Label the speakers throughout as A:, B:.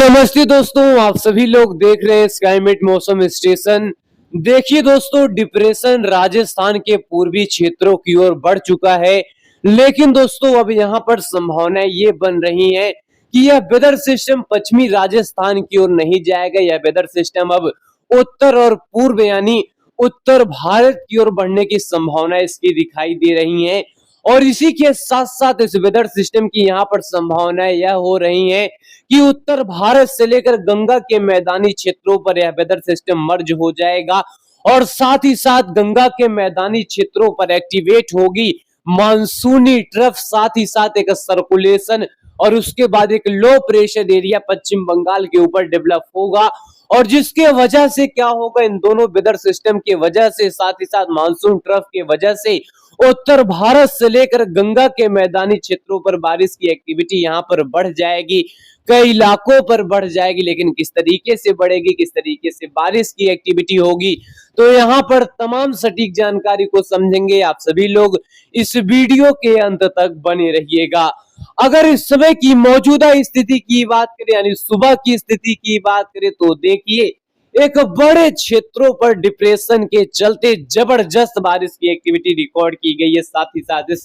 A: नमस्ते दोस्तों, आप सभी लोग देख रहे हैं स्काईमेट मौसम स्टेशन। देखिए दोस्तों, डिप्रेशन राजस्थान के पूर्वी क्षेत्रों की ओर बढ़ चुका है। लेकिन दोस्तों अब यहाँ पर संभावनाएं ये बन रही हैं कि यह वेदर सिस्टम पश्चिमी राजस्थान की ओर नहीं जाएगा। यह वेदर सिस्टम अब उत्तर और पूर्व यानी उत्तर भारत की ओर बढ़ने की संभावना इसकी दिखाई दे रही है। और इसी के साथ साथ इस वेदर सिस्टम की यहाँ पर संभावनाएं यह हो रही हैं कि उत्तर भारत से लेकर गंगा के मैदानी क्षेत्रों पर यह वेदर सिस्टम मर्ज हो जाएगा और साथ ही साथ गंगा के मैदानी क्षेत्रों पर एक्टिवेट होगी मानसूनी ट्रफ, साथ ही साथ एक सर्कुलेशन और उसके बाद एक लो प्रेशर एरिया पश्चिम बंगाल के ऊपर डेवलप होगा। और जिसके वजह से क्या होगा, इन दोनों वेदर सिस्टम के वजह से साथ ही साथ मानसून ट्रफ के वजह से उत्तर भारत से लेकर गंगा के मैदानी क्षेत्रों पर बारिश की एक्टिविटी यहाँ पर बढ़ जाएगी, कई इलाकों पर बढ़ जाएगी। लेकिन किस तरीके से बढ़ेगी, किस तरीके से बारिश की एक्टिविटी होगी, तो यहाँ पर तमाम सटीक जानकारी को समझेंगे। आप सभी लोग इस वीडियो के अंत तक बने रहिएगा। अगर इस समय की मौजूदा स्थिति की बात करें यानी सुबह की स्थिति की बात करें तो देखिए एक बड़े क्षेत्रों पर डिप्रेशन के चलते जबरदस्त बारिश की एक्टिविटी रिकॉर्ड की गई है। साथ ही साथ इस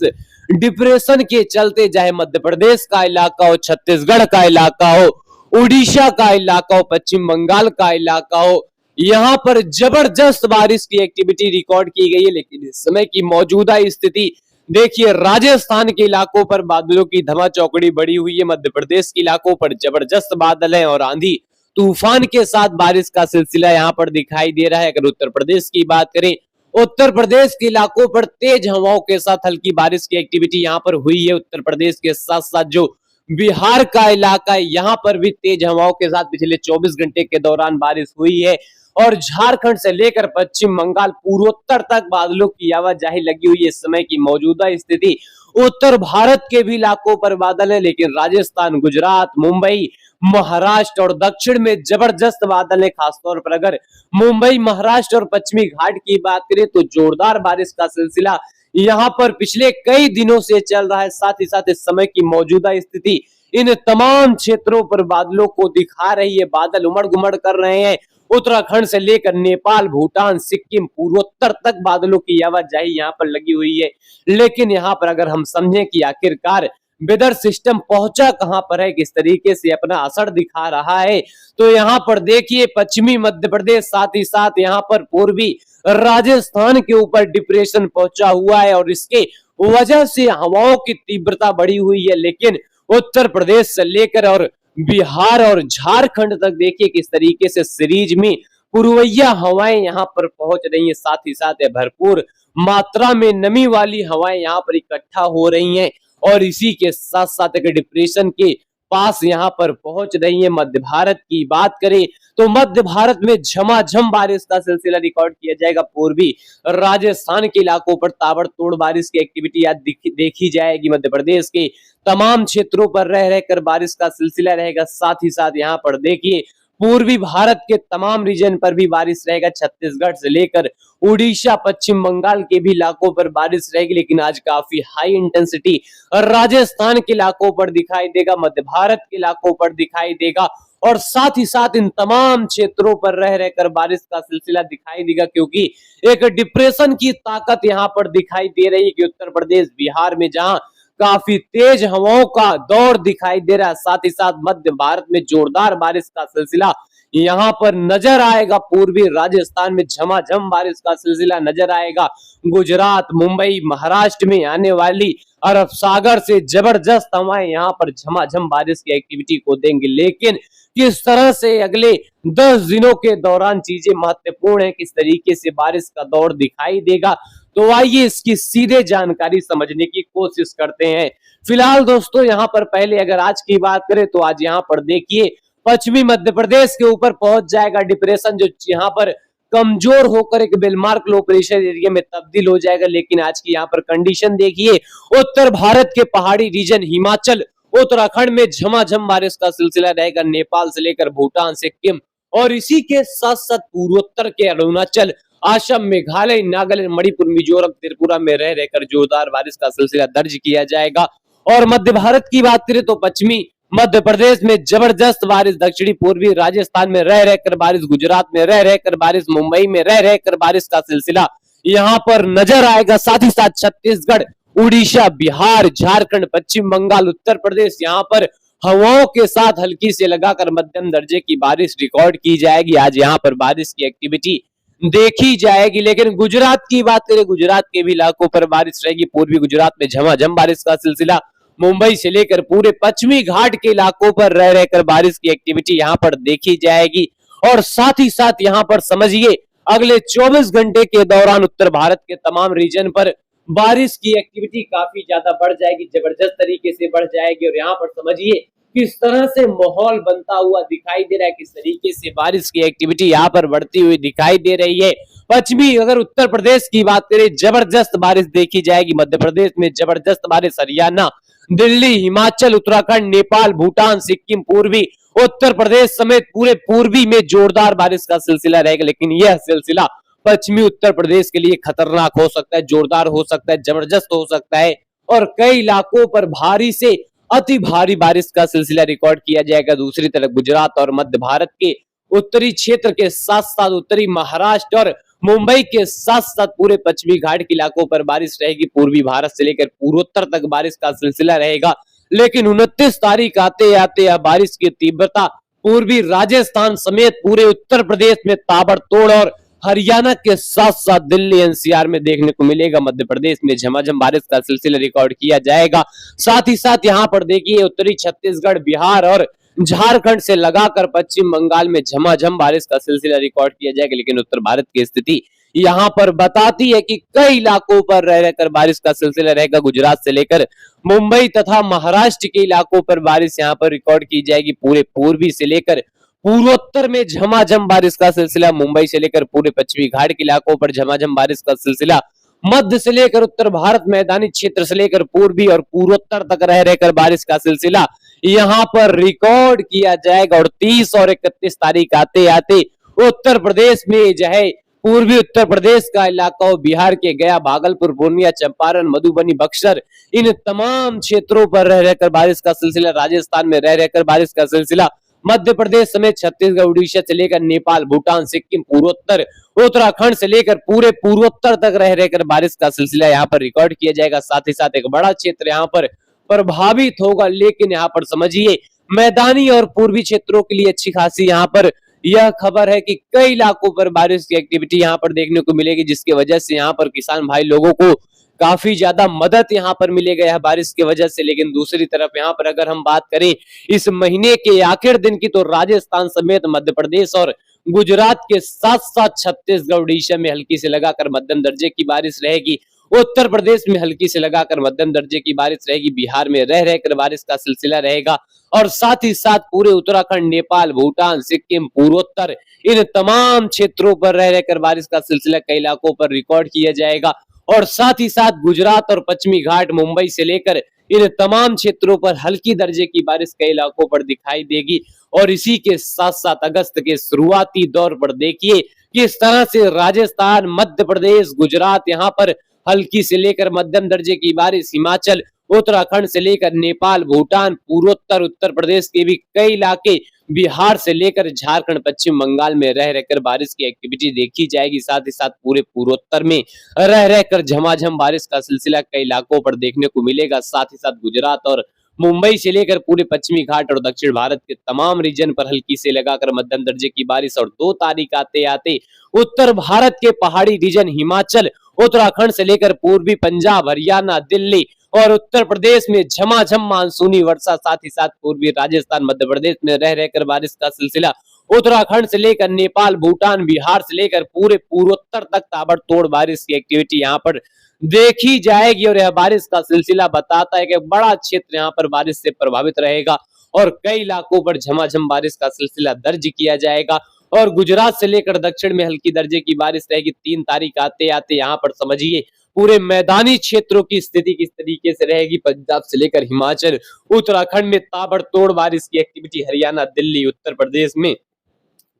A: डिप्रेशन के चलते चाहे मध्य प्रदेश का इलाका हो, छत्तीसगढ़ का इलाका हो, उड़ीसा का इलाका हो, पश्चिम बंगाल का इलाका हो, यहाँ पर जबरदस्त बारिश की एक्टिविटी रिकॉर्ड की गई है। लेकिन इस समय की मौजूदा स्थिति देखिए, राजस्थान के इलाकों पर बादलों की धमाचौकड़ी बढ़ी हुई है, मध्य प्रदेश के इलाकों पर जबरदस्त बादल है और आंधी तूफान के साथ बारिश का सिलसिला यहाँ पर दिखाई दे रहा है। अगर उत्तर प्रदेश की बात करें, उत्तर प्रदेश के इलाकों पर तेज हवाओं के साथ हल्की बारिश की एक्टिविटी यहाँ पर हुई है। उत्तर प्रदेश के साथ साथ जो बिहार का इलाका है, यहाँ पर भी तेज हवाओं के साथ पिछले 24 घंटे के दौरान बारिश हुई है। और झारखंड से लेकर पश्चिम बंगाल पूर्वोत्तर तक बादलों की आवाजाही लगी हुई है। इस समय की मौजूदा स्थिति उत्तर भारत के भी इलाकों पर बादल है, लेकिन राजस्थान, गुजरात, मुंबई, महाराष्ट्र और दक्षिण में जबरदस्त बादल है। खासतौर पर अगर मुंबई, महाराष्ट्र और पश्चिमी घाट की बात करें तो जोरदार बारिश का सिलसिला यहाँ पर पिछले कई दिनों से चल रहा है। साथ ही साथ इस समय की मौजूदा स्थिति इन तमाम क्षेत्रों पर बादलों को दिखा रही है। बादल उमड़ घुमड़ कर रहे हैं। उत्तराखंड से लेकर नेपाल, भूटान, सिक्किम, पूर्वोत्तर तक बादलों की आवाजाही यहाँ पर लगी हुई है। लेकिन यहाँ पर अगर हम समझें कि आखिरकार वेदर सिस्टम पहुंचा कहां पर है, किस तरीके से अपना असर दिखा रहा है, तो यहाँ पर देखिए पश्चिमी मध्य प्रदेश, साथ ही साथ यहाँ पर पूर्वी राजस्थान के ऊपर डिप्रेशन पहुंचा हुआ है और इसके वजह से हवाओं की तीव्रता बढ़ी हुई है। लेकिन उत्तर प्रदेश से लेकर और बिहार और झारखंड तक देखिए किस तरीके से सीरीज में पूर्वैया हवाएं यहाँ पर पहुंच रही हैं। साथ ही साथ भरपूर मात्रा में नमी वाली हवाएं यहाँ पर इकट्ठा हो रही हैं और इसी के साथ साथ एक डिप्रेशन के पास यहाँ पर पहुंच रही है। मध्य भारत की बात करें तो मध्य भारत में झमाझम बारिश का सिलसिला रिकॉर्ड किया जाएगा। पूर्वी राजस्थान के इलाकों पर ताबड़तोड़ बारिश की एक्टिविटी आज देखी जाएगी। मध्य प्रदेश के तमाम क्षेत्रों पर रह रहकर बारिश का सिलसिला रहेगा। साथ ही साथ यहाँ पर देखिए पूर्वी भारत के तमाम रीजन पर भी बारिश रहेगा। छत्तीसगढ़ से लेकर उड़ीसा, पश्चिम बंगाल के भी इलाकों पर बारिश रहेगी। लेकिन आज काफी हाई इंटेंसिटी राजस्थान के इलाकों पर दिखाई देगा, मध्य भारत के इलाकों पर दिखाई देगा और साथ ही साथ इन तमाम क्षेत्रों पर रह रहकर बारिश का सिलसिला दिखाई देगा, क्योंकि एक डिप्रेशन की ताकत यहाँ पर दिखाई दे रही है कि उत्तर प्रदेश, बिहार में जहां काफी तेज हवाओं का दौर दिखाई दे रहा है, साथ ही साथ मध्य भारत में जोरदार बारिश का सिलसिला यहाँ पर नजर आएगा। पूर्वी राजस्थान में झमाझम बारिश का सिलसिला नजर आएगा। गुजरात, मुंबई, महाराष्ट्र में आने वाली अरब सागर से जबरदस्त हवाएं यहाँ पर झमाझम बारिश की एक्टिविटी को देंगे। लेकिन किस तरह से अगले 10 दिनों के दौरान चीजें महत्वपूर्ण है, किस तरीके से बारिश का दौर दिखाई देगा, तो आइए इसकी सीधे जानकारी समझने की कोशिश करते हैं। फिलहाल दोस्तों यहाँ पर पहले अगर आज की बात करें तो आज यहाँ पर देखिए पश्चिमी मध्य प्रदेश के ऊपर पहुंच जाएगा डिप्रेशन, जो यहाँ पर कमजोर होकर एक बेलमार्क लो प्रेशर एरिया में तब्दील हो जाएगा। लेकिन आज की यहाँ पर कंडीशन देखिए, उत्तर भारत के पहाड़ी रीजन, हिमाचल, उत्तराखंड में झमाझम बारिश का सिलसिला रहेगा। नेपाल से लेकर भूटान, सिक्किम और इसी के साथ साथ पूर्वोत्तर के अरुणाचल, असम, मेघालय, नागालैंड, मणिपुर, मिजोरम, त्रिपुरा में रह रहकर जोरदार बारिश का सिलसिला दर्ज किया जाएगा। और मध्य भारत की बात करें तो पश्चिमी मध्य प्रदेश में जबरदस्त बारिश, दक्षिणी पूर्वी राजस्थान में रह रहकर बारिश, गुजरात में रह रहकर बारिश, मुंबई में रह रहकर बारिश का सिलसिला यहाँ पर नजर आएगा। साथ ही साथ छत्तीसगढ़, उड़ीसा, बिहार, झारखंड, पश्चिम बंगाल, उत्तर प्रदेश, यहाँ पर हवाओं के साथ हल्की से लगाकर मध्यम दर्जे की बारिश रिकॉर्ड की जाएगी। आज यहाँ पर बारिश की एक्टिविटी देखी जाएगी। लेकिन गुजरात की बात करें, गुजरात के भी इलाकों पर बारिश रहेगी। पूर्वी गुजरात में झमाझम बारिश का सिलसिला, मुंबई से लेकर पूरे पश्चिमी घाट के इलाकों पर रह रहकर बारिश की एक्टिविटी यहाँ पर देखी जाएगी। और साथ ही साथ यहाँ पर समझिए अगले 24 घंटे के दौरान उत्तर भारत के तमाम रीजन पर बारिश की एक्टिविटी काफी ज्यादा बढ़ जाएगी, जबरदस्त तरीके से बढ़ जाएगी। और यहाँ पर समझिए किस तरह से माहौल बनता हुआ दिखाई दे रहा है, किस तरीके से बारिश की एक्टिविटी यहाँ पर बढ़ती हुई दिखाई दे रही है। पश्चिमी अगर उत्तर प्रदेश की बात करें, जबरदस्त बारिश देखी जाएगी। मध्य प्रदेश में जबरदस्त बारिश, हरियाणा, दिल्ली, हिमाचल, उत्तराखंड, नेपाल, भूटान, सिक्किम, पूर्वी उत्तर प्रदेश समेत पूरे पूर्वी में जोरदार बारिश का सिलसिला रहेगा। लेकिन यह सिलसिला पश्चिमी उत्तर प्रदेश के लिए खतरनाक हो सकता है, जोरदार हो सकता है, जबरदस्त हो सकता है और कई इलाकों पर भारी से अति भारी बारिश का सिलसिला रिकॉर्ड किया जाएगा। दूसरी तरफ गुजरात और मध्य भारत के उत्तरी क्षेत्र के साथ साथ उत्तरी महाराष्ट्र और मुंबई के साथ साथ पूरे पश्चिमी घाट के इलाकों पर बारिश रहेगी। पूर्वी भारत से लेकर पूर्वोत्तर तक बारिश का सिलसिला रहेगा। लेकिन 29 तारीख आते आते यह बारिश की तीव्रता पूर्वी राजस्थान समेत पूरे उत्तर प्रदेश में ताबड़तोड़ और हरियाणा के साथ साथ दिल्ली एनसीआर में देखने को मिलेगा। मध्य प्रदेश में झमाझम बारिश का सिलसिला रिकॉर्ड किया जाएगा। साथ ही साथ यहाँ पर देखिए उत्तरी छत्तीसगढ़, बिहार और झारखंड से लगाकर पश्चिम बंगाल में झमाझम बारिश का सिलसिला रिकॉर्ड किया जाएगा। लेकिन उत्तर भारत की स्थिति यहाँ पर बताती है कि कई इलाकों पर रह रहकर बारिश का सिलसिला रहेगा। गुजरात से लेकर मुंबई तथा महाराष्ट्र के इलाकों पर बारिश यहाँ पर रिकॉर्ड की जाएगी। पूरे पूर्वी से लेकर पूर्वोत्तर में झमाझम बारिश का सिलसिला, मुंबई से लेकर पूरे पश्चिमी घाट के इलाकों पर झमाझम बारिश का सिलसिला, मध्य से लेकर उत्तर भारत, मैदानी क्षेत्र से लेकर पूर्वी और पूर्वोत्तर तक रह रहकर बारिश का सिलसिला यहाँ पर रिकॉर्ड किया जाएगा। और 30 और 31 तारीख आते आते उत्तर प्रदेश में जो है पूर्वी उत्तर प्रदेश का इलाका हो, बिहार के गया, भागलपुर, पूर्णिया, चंपारण, मधुबनी, बक्सर, इन तमाम क्षेत्रों पर रह रहकर बारिश का सिलसिला, राजस्थान में रह रहकर बारिश का सिलसिला, मध्य प्रदेश समेत छत्तीसगढ़, उड़ीसा से लेकर नेपाल, भूटान, सिक्किम, पूर्वोत्तर, उत्तराखंड से लेकर पूरे पूर्वोत्तर तक रह रहकर बारिश का सिलसिला यहाँ पर रिकॉर्ड किया जाएगा। साथ ही साथ एक बड़ा क्षेत्र यहाँ पर प्रभावित होगा। लेकिन यहाँ पर समझिए मैदानी और पूर्वी क्षेत्रों के लिए अच्छी खासी यहाँ पर यह खबर है कि कई इलाकों पर बारिश की एक्टिविटी यहाँ पर देखने को मिलेगी, जिसकी वजह से यहाँ पर किसान भाई लोगों को काफी ज्यादा मदद यहाँ पर मिलेगा यह बारिश की वजह से। लेकिन दूसरी तरफ यहाँ पर अगर हम बात करें इस महीने के आखिर दिन की, तो राजस्थान समेत मध्य प्रदेश और गुजरात के साथ साथ छत्तीसगढ़, उड़ीसा में हल्की से लगाकर मध्यम दर्जे की बारिश रहेगी। उत्तर प्रदेश में हल्की से लगाकर मध्यम दर्जे की बारिश रहेगी। बिहार में रह रहकर बारिश का सिलसिला रहेगा। और साथ ही साथ पूरे उत्तराखंड, नेपाल, भूटान, सिक्किम, पूर्वोत्तर, इन तमाम क्षेत्रों पर रह रहकर बारिश का सिलसिला कई इलाकों पर रिकॉर्ड किया जाएगा। और साथ ही साथ गुजरात और पश्चिमी घाट, मुंबई से लेकर इन तमाम क्षेत्रों पर हल्की दर्जे की बारिश कई इलाकों पर दिखाई देगी। और इसी के साथ साथ अगस्त के शुरुआती दौर पर देखिए किस तरह से राजस्थान, मध्य प्रदेश, गुजरात यहाँ पर हल्की से लेकर मध्यम दर्जे की बारिश, हिमाचल, उत्तराखंड से लेकर नेपाल, भूटान, पूर्वोत्तर, उत्तर प्रदेश के भी कई इलाके, बिहार से लेकर झारखंड, पश्चिम बंगाल में रह रहकर बारिश की एक्टिविटी देखी जाएगी। साथ ही साथ पूरे पूर्वोत्तर में रह रहकर झमाझम बारिश का सिलसिला कई इलाकों पर देखने को मिलेगा। साथ ही साथ गुजरात और मुंबई से लेकर पूरे पश्चिमी घाट और दक्षिण भारत के तमाम रीजन पर हल्की से लगाकर मध्यम दर्जे की बारिश। और 2 तारीख आते आते उत्तर भारत के पहाड़ी रीजन, हिमाचल, उत्तराखंड से लेकर पूर्वी पंजाब, हरियाणा, दिल्ली और उत्तर प्रदेश में झमाझम मानसूनी वर्षा। साथ ही साथ पूर्वी राजस्थान, मध्य प्रदेश में रह रहकर बारिश का सिलसिला, उत्तराखंड से लेकर नेपाल, भूटान, बिहार से लेकर पूरे पूर्वोत्तर तक ताबड़तोड़ बारिश की एक्टिविटी यहाँ पर देखी जाएगी। और यह बारिश का सिलसिला बताता है कि बड़ा क्षेत्र यहाँ पर बारिश से प्रभावित रहेगा और कई इलाकों पर झमाझम बारिश का सिलसिला दर्ज किया जाएगा। और गुजरात से लेकर दक्षिण में हल्की दर्जे की बारिश रहेगी। 3 तारीख आते आते यहाँ पर समझिए पूरे मैदानी क्षेत्रों की स्थिति किस तरीके से रहेगी। पंजाब से लेकर हिमाचल, उत्तराखंड में ताबड़तोड़ बारिश की एक्टिविटी, हरियाणा, दिल्ली, उत्तर प्रदेश में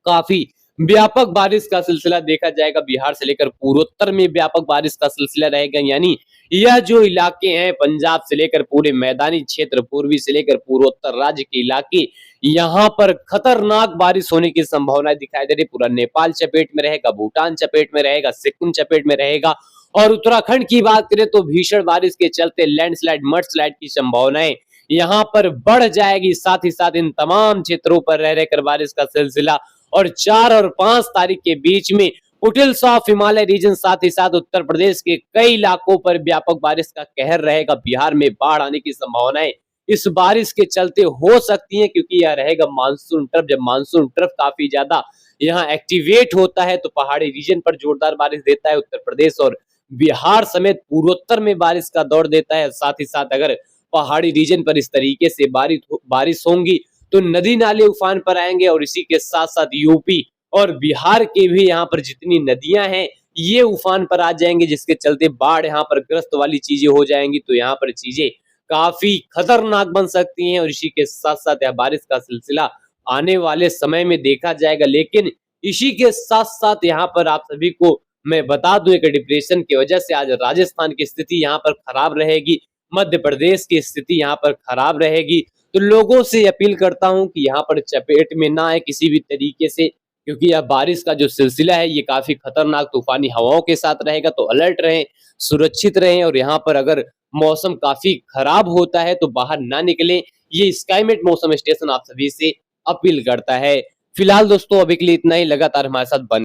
A: काफी व्यापक बारिश का सिलसिला देखा जाएगा। बिहार से लेकर पूर्वोत्तर में व्यापक बारिश का सिलसिला रहेगा। यानी यह जो इलाके हैं पंजाब से लेकर पूरे मैदानी क्षेत्र, पूर्वी से लेकर पूर्वोत्तर राज्य के इलाके, यहाँ पर खतरनाक बारिश होने की संभावना दिखाई दे रही है। पूरा नेपाल चपेट में रहेगा, भूटान चपेट में रहेगा, सिक्किम चपेट में रहेगा और उत्तराखंड की बात करें तो भीषण बारिश के चलते लैंडस्लाइड, मडस्लाइड की संभावनाएं यहाँ पर बढ़ जाएगी। साथ ही साथ इन तमाम क्षेत्रों पर रह रहकर बारिश का सिलसिला और 4 और 5 तारीख के बीच में फुटिल्स ऑफ हिमालय रीजन, साथ ही साथ उत्तर प्रदेश के कई इलाकों पर व्यापक बारिश का कहर रहेगा। बिहार में बाढ़ आने की संभावनाएं इस बारिश के चलते हो सकती हैं, क्योंकि यह रहेगा मानसून ट्रफ। जब मानसून ट्रफ काफी ज्यादा यहाँ एक्टिवेट होता है तो पहाड़ी रीजन पर जोरदार बारिश देता है। उत्तर प्रदेश और बिहार समेत पूर्वोत्तर में बारिश का दौर देता है। साथ ही साथ अगर पहाड़ी रीजन पर इस तरीके से बारिश होंगी तो नदी नाले उफान पर आएंगे और इसी के साथ साथ यूपी और बिहार के भी यहाँ पर जितनी नदियां हैं ये उफान पर आ जाएंगे, जिसके चलते बाढ़ यहाँ पर ग्रस्त वाली चीजें हो जाएंगी। तो यहाँ पर चीजें काफी खतरनाक बन सकती हैं और इसी के साथ साथ यह बारिश का सिलसिला आने वाले समय में देखा जाएगा। लेकिन इसी के साथ साथ यहाँ पर आप सभी को मैं बता दूं, एक डिप्रेशन की वजह से आज राजस्थान की स्थिति यहाँ पर खराब रहेगी, मध्य प्रदेश की स्थिति यहाँ पर खराब रहेगी। तो लोगों से अपील करता हूं कि यहाँ पर चपेट में ना आए किसी भी तरीके से, क्योंकि यह बारिश का जो सिलसिला है ये काफी खतरनाक तूफानी हवाओं के साथ रहेगा। तो अलर्ट रहें, सुरक्षित रहें और यहाँ पर अगर मौसम काफी खराब होता है तो बाहर ना निकलें। ये स्काईमेट मौसम स्टेशन आप सभी से अपील करता है। फिलहाल दोस्तों अभी के लिए इतना ही, लगातार हमारे साथ बने